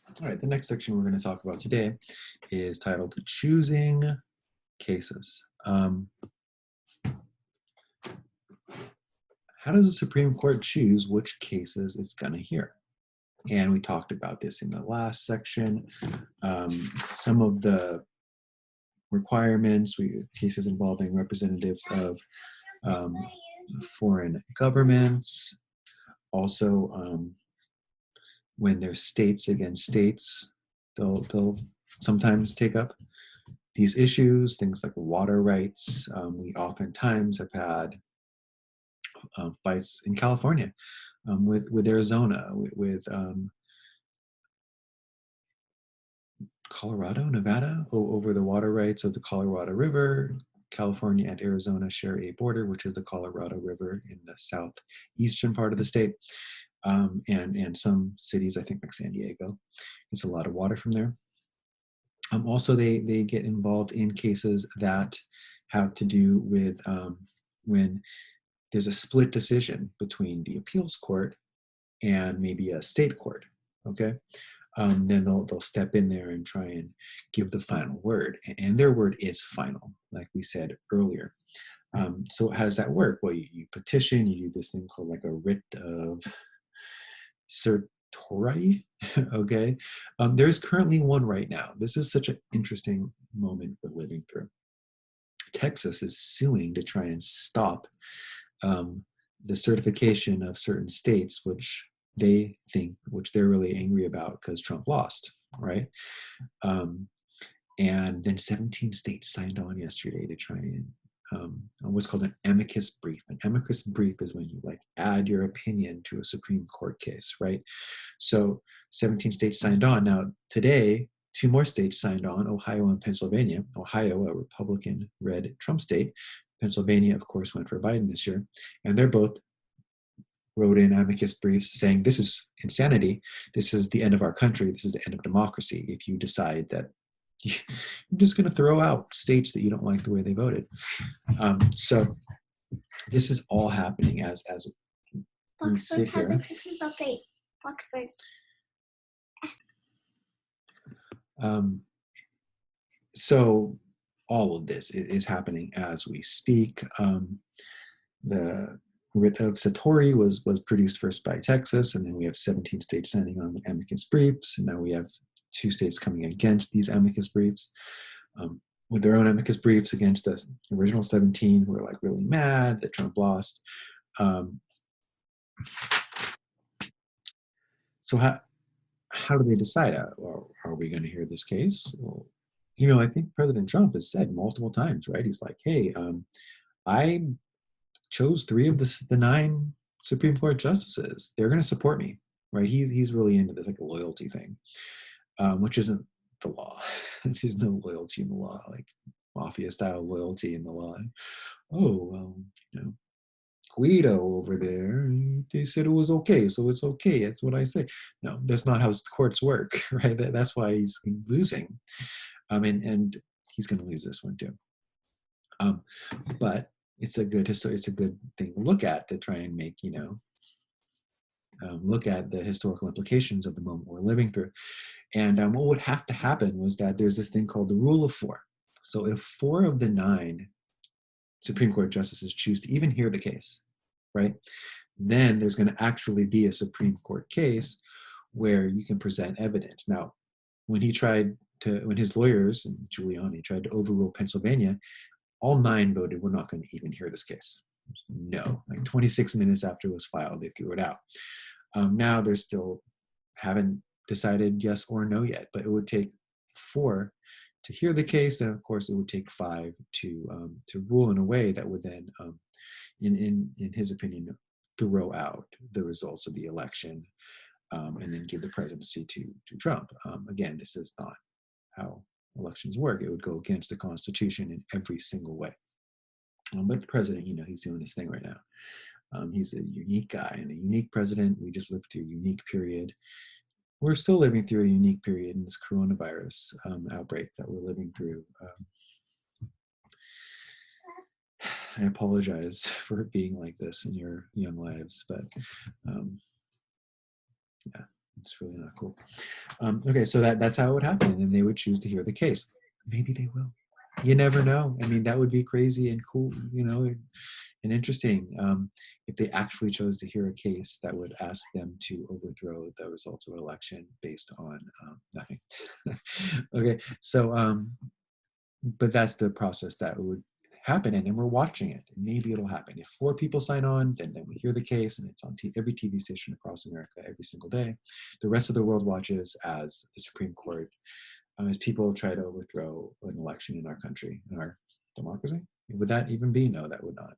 All right, the next section we're going to talk about today is titled Choosing Cases. How does the Supreme Court choose which cases it's going to hear? And we talked about this in the last section. Some of the requirements, cases involving representatives of foreign governments, also when there's states against states, they'll sometimes take up these issues, things like water rights. We oftentimes have had fights in California with Arizona, with Colorado, Nevada, over the water rights of the Colorado River. California and Arizona share a border, which is the Colorado River in the southeastern part of the state. And some cities, I think like San Diego, it's a lot of water from there. Also, they get involved in cases that have to do with when there's a split decision between the appeals court and maybe a state court, okay? Then they'll step in there and try and give the final word. And their word is final, like we said earlier. So how does that work? Well, you petition, you do this thing called like a writ of certiorari, okay? There's currently one right now. This is such an interesting moment we're living through. Texas is suing to try and stop the certification of certain states, which they're really angry about because Trump lost, right? And then 17 states signed on yesterday to try and what's called an amicus brief. An amicus brief is when you like add your opinion to a Supreme Court case, right? So 17 states signed on. Now today, two more states signed on, Ohio and Pennsylvania. Ohio, a Republican-led Trump state. Pennsylvania, of course, went for Biden this year. And they're both wrote in amicus briefs saying this is insanity. This is the end of our country. This is the end of democracy if you decide that you're just going to throw out states that you don't like the way they voted. So this is all happening as we sit here. Has a Christmas update. Boxburg. So all of this is happening as we speak. The writ of certiorari was produced first by Texas, and then we have 17 states signing on the amicus briefs, and now we have 2 states coming against these amicus briefs with their own amicus briefs against the original 17 who are like really mad that Trump lost. So how do they decide? Are we going to hear this case? Well, I think President Trump has said multiple times, right? He's like, hey, I chose 3 of the 9 Supreme Court justices. They're going to support me, right? He's really into this like a loyalty thing, which isn't the law. There's no loyalty in the law, like mafia style loyalty in the law. Oh, well, Guido over there, they said it was okay, so it's okay. That's what I say. No, that's not how courts work, right? That's why he's losing. And he's going to lose this one too. But it's a good thing to look at to try and make look at the historical implications of the moment we're living through. And what would have to happen was that there's this thing called the rule of 4. So if 4 of the 9 Supreme Court justices choose to even hear the case, right, then there's going to actually be a Supreme Court case where you can present evidence. Now, when his lawyers and Giuliani tried to overrule Pennsylvania, all 9 voted we're not going to even hear this case. No, like 26 minutes after it was filed, they threw it out. Now they're still haven't decided yes or no yet, but it would take 4 to hear the case. Then of course it would take 5 to rule in a way that would then, in his opinion, throw out the results of the election and then give the presidency to Trump. Again, this is not how elections work. It would go against the Constitution in every single way. But the president, he's doing his thing right now. He's a unique guy and a unique president. We just lived through a unique period. We're still living through a unique period in this coronavirus outbreak that we're living through. I apologize for being like this in your young lives, but yeah, It's really not cool. Okay, so that's how it would happen, and they would choose to hear the case. Maybe they will. You never know. I mean, that would be crazy and cool, and interesting if they actually chose to hear a case that would ask them to overthrow the results of an election based on nothing. Okay, so but that's the process that would happen, and then we're watching it. Maybe it'll happen if 4 people sign on, then we hear the case, and it's on every TV station across America every single day. The rest of the world watches as the Supreme Court, as people try to overthrow an election in our country, in our democracy. Would that even be? No, that would not.